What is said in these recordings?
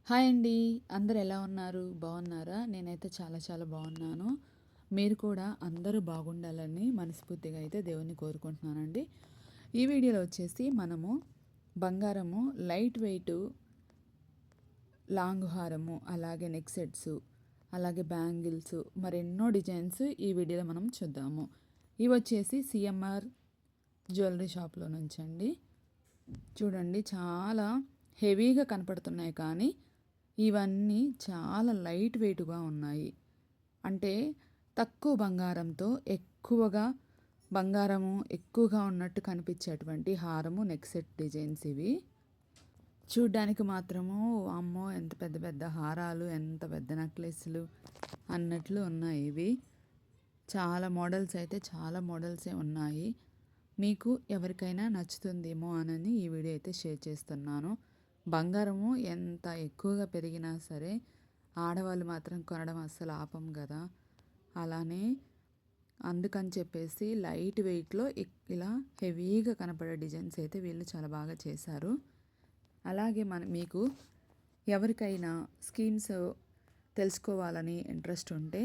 Hi అండి. అందరూ ఎలా ఉన్నారు? బాగున్నారా? నేనైతే చాలా చాలా బాగున్నాను. మీరు కూడా అందరూ బాగుండాలని మనస్ఫూర్తిగా అయితే దేవుణ్ణి కోరుకుంటున్నానండి. ఈ వీడియోలో వచ్చేసి మనము బంగారము లైట్ వెయిట్ లాంగ్ హారము, అలాగే నెక్ సెట్స్, అలాగే బ్యాంగిల్స్, మరెన్నో డిజైన్స్ ఈ వీడియోలో మనం చూద్దాము. ఇవి వచ్చేసి సిఎంఆర్ జ్యువెలరీ షాప్లో నుంచండి. చూడండి, చాలా హెవీగా కనపడుతున్నాయి కానీ ఇవన్నీ చాలా లైట్ వెయిట్గా ఉన్నాయి. అంటే తక్కువ బంగారంతో బంగారము ఎక్కువగా ఉన్నట్టు కనిపించేటువంటి హారము, నెక్ సెట్ డిజైన్స్ ఇవి. చూడ్డానికి మాత్రము అమ్మో ఎంత పెద్ద పెద్ద హారాలు, ఎంత పెద్ద నెక్లెస్లు అన్నట్లు ఉన్నాయి ఇవి. చాలా మోడల్స్ అయితే చాలా మోడల్సే ఉన్నాయి. మీకు ఎవరికైనా నచ్చుతుందేమో అని ఈ వీడియో అయితే షేర్ చేస్తున్నాను. బంగారము ఎంత ఎక్కువగా పెరిగినా సరే ఆడవాళ్ళు మాత్రం కొనడం అస్సలు ఆపం కదా. అలానే అందుకని చెప్పేసి లైట్ వెయిట్లో ఇలా హెవీగా కనపడే డిజైన్స్ అయితే వీళ్ళు చాలా బాగా చేశారు. అలాగే మీకు ఎవరికైనా స్కీమ్స్ తెలుసుకోవాలని ఇంట్రెస్ట్ ఉంటే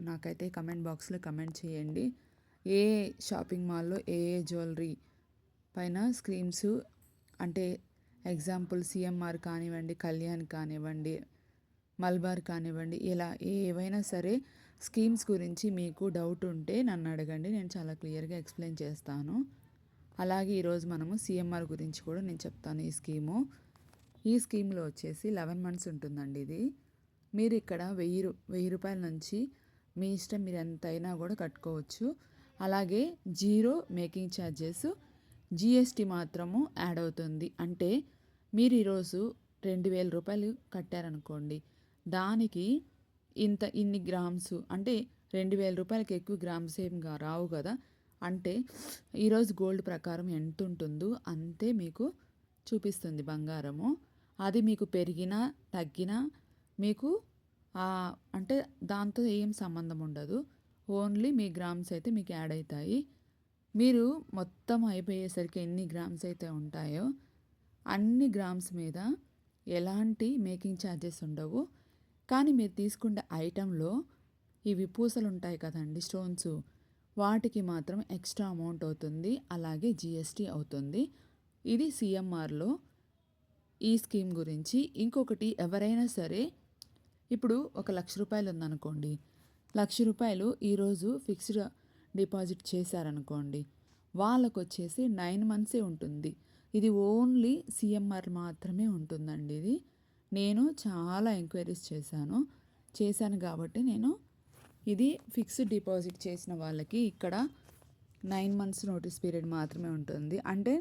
నాకైతే కమెంట్ బాక్స్లో కమెంట్ చేయండి. ఏ షాపింగ్ మాల్లో ఏ జ్యువెలరీ పైన స్కీమ్స్, అంటే ఎగ్జాంపుల్ సిఎంఆర్ కానివ్వండి, కళ్యాణ్ కానివ్వండి, మల్బార్ కానివ్వండి, ఇలా ఏవైనా సరే స్కీమ్స్ గురించి మీకు డౌట్ ఉంటే నన్ను అడగండి, నేను చాలా క్లియర్గా ఎక్స్ప్లెయిన్ చేస్తాను. అలాగే ఈరోజు మనము సిఎంఆర్ గురించి కూడా నేను చెప్తాను. ఈ స్కీమ్లో వచ్చేసి 11 మంత్స్ ఉంటుందండి. ఇది మీరు ఇక్కడ 1000 రూపాయల నుంచి మీ ఇష్టం, మీరు ఎంతైనా కూడా కట్టుకోవచ్చు. అలాగే జీరో మేకింగ్ ఛార్జెస్, జిఎస్టీ మాత్రము యాడ్ అవుతుంది. అంటే మీరు ఈరోజు 2000 రూపాయలు కట్టారనుకోండి, దానికి ఇన్ని గ్రామ్స్, అంటే 2000 రూపాయలకి ఎక్కువ గ్రామ్స్ ఏం రావు కదా. అంటే ఈరోజు గోల్డ్ ప్రకారం ఎంత ఉంటుందో అంతే మీకు చూపిస్తుంది బంగారము. అది మీకు పెరిగినా తగ్గినా మీకు అంటే దాంతో ఏం సంబంధం ఉండదు. ఓన్లీ మీ గ్రామ్స్ అయితే మీకు యాడ్ అవుతాయి. మీరు మొత్తం అయిపోయేసరికి ఎన్ని గ్రామ్స్ అయితే ఉంటాయో అన్ని గ్రామ్స్ మీద ఎలాంటి మేకింగ్ ఛార్జెస్ ఉండవు. కానీ మీరు తీసుకునే ఐటెంలో ఇవి పూసలు ఉంటాయి కదండి, స్టోన్స్, వాటికి మాత్రం ఎక్స్ట్రా అమౌంట్ అవుతుంది. అలాగే జిఎస్టీ అవుతుంది. ఇది సిఎంఆర్లో ఈ స్కీమ్ గురించి. ఇంకొకటి, ఎవరైనా సరే ఇప్పుడు 1,00,000 రూపాయలు ఉందనుకోండి, 1,00,000 రూపాయలు ఈరోజు ఫిక్స్డ్ డిపాజిట్ చేశారనుకోండి, వాళ్ళకు వచ్చేసి 9 మంత్సే ఉంటుంది. ఇది ఓన్లీ సిఎంఆర్ మాత్రమే ఉంటుందండి. ఇది నేను చాలా ఎంక్వైరీస్ చేశాను కాబట్టి ఇది ఫిక్స్డ్ డిపాజిట్ చేసిన వాళ్ళకి ఇక్కడ 9 మంత్స్ నోటీస్ పీరియడ్ మాత్రమే ఉంటుంది. అంటే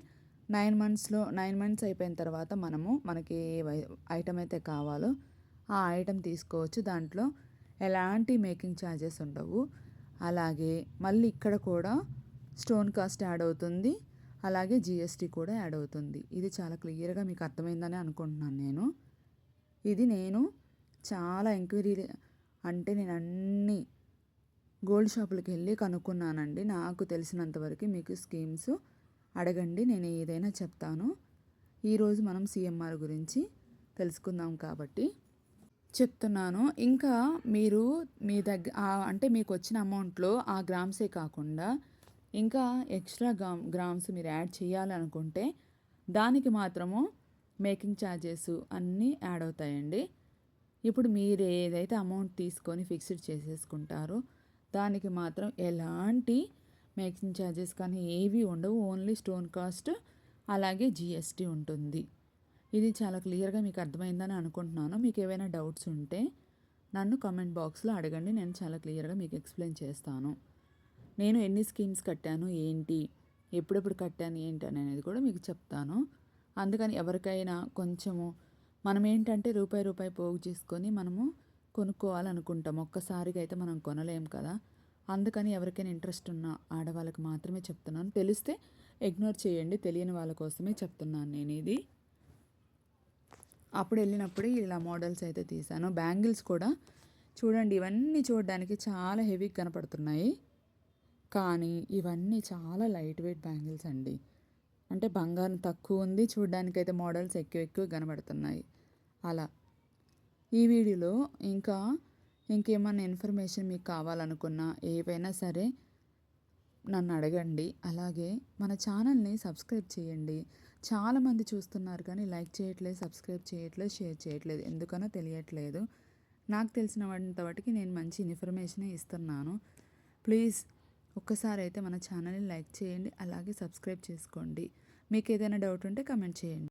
9 మంత్స్ అయిపోయిన తర్వాత మనకి ఏ ఐటమ్ అయితే కావాలో ఆ ఐటమ్ తీసుకోవచ్చు. దాంట్లో ఎలాంటి మేకింగ్ ఛార్జెస్ ఉండవు. అలాగే మళ్ళీ ఇక్కడ కూడా స్టోన్ కాస్ట్ యాడ్ అవుతుంది. అలాగే జిఎస్టీ కూడా యాడ్ అవుతుంది. ఇది చాలా క్లియర్గా మీకు అర్థమైందని అనుకుంటున్నాను. నేను చాలా ఎంక్వైరీ, అంటే నేను అన్ని గోల్డ్ షాపులకు వెళ్ళి కనుక్కున్నానండి. నాకు తెలిసినంతవరకు మీకు స్కీమ్స్ అడగండి, నేను ఏదైనా చెప్తాను. ఈరోజు మనం సిఎంఆర్ గురించి తెలుసుకుందాం కాబట్టి చెప్తున్నాను. ఇంకా మీరు మీ దగ్గర అంటే మీకు వచ్చిన అమౌంట్లో ఆ గ్రామ్సే కాకుండా ఇంకా ఎక్స్ట్రా గ్రామ్స్ మీరు యాడ్ చేయాలనుకుంటే దానికి మాత్రము మేకింగ్ ఛార్జెస్ అన్నీ యాడ్ అవుతాయండి. ఇప్పుడు మీరు ఏదైతే అమౌంట్ తీసుకొని ఫిక్స్డ్ చేసేసుకుంటారో దానికి మాత్రం ఎలాంటి మేకింగ్ ఛార్జెస్ కానీ ఏవి ఉండవు. ఓన్లీ స్టోన్ కాస్ట్ అలాగే జిఎస్టీ ఉంటుంది. ఇది చాలా క్లియర్గా మీకు అర్థమైందని అనుకుంటున్నాను. మీకు ఏవైనా డౌట్స్ ఉంటే నన్ను కామెంట్ బాక్స్లో అడగండి, నేను చాలా క్లియర్గా మీకు ఎక్స్ప్లెయిన్ చేస్తాను. నేను ఎన్ని స్కీమ్స్ కట్టాను ఏంటి, ఎప్పుడెప్పుడు కట్టాను ఏంటి అనేది కూడా మీకు చెప్తాను. అందుకని ఎవరికైనా కొంచెము మనం ఏంటంటే రూపాయి పోగు చేసుకొని మనము కొనుక్కోవాలనుకుంటాం. ఒక్కసారిగా అయితే మనం కొనలేం కదా. అందుకని ఎవరికైనా ఇంట్రెస్ట్ ఉన్న ఆడవాళ్ళకి మాత్రమే చెప్తున్నాను. తెలిస్తే ఇగ్నోర్ చేయండి, తెలియని వాళ్ళ కోసమే చెప్తున్నాను నేను ఇది. అప్పుడు వెళ్ళినప్పుడు ఇలా మోడల్స్ అయితే తీశాను. బ్యాంగిల్స్ కూడా చూడండి, ఇవన్నీ చూడడానికి చాలా హెవీగా కనపడుతున్నాయి కానీ ఇవన్నీ చాలా లైట్ వెయిట్ బ్యాంగిల్స్ అండి. అంటే బంగారం తక్కువ ఉంది, చూడడానికైతే మోడల్స్ ఎక్కువ కనబడుతున్నాయి. అలా ఈ వీడియోలో ఇంకేమన్నా ఇన్ఫర్మేషన్ మీకు కావాలనుకున్నా ఏవైనా సరే నన్ను అడగండి. అలాగే మన ఛానల్ని సబ్స్క్రైబ్ చేయండి. చాలామంది చూస్తున్నారు కానీ లైక్ చేయట్లేదు, సబ్స్క్రైబ్ చేయట్లేదు, షేర్ చేయట్లేదు. ఎందుకనో తెలియట్లేదు. నాకు తెలిసినంత వాటికి నేను మంచి ఇన్ఫర్మేషనే ఇస్తున్నాను. ప్లీజ్ ఒక్కసారి అయితే మన ఛానల్ని లైక్ చేయండి, అలాగే సబ్స్క్రైబ్ చేసుకోండి. మీకు ఏదైనా డౌట్ ఉంటే కమెంట్ చేయండి.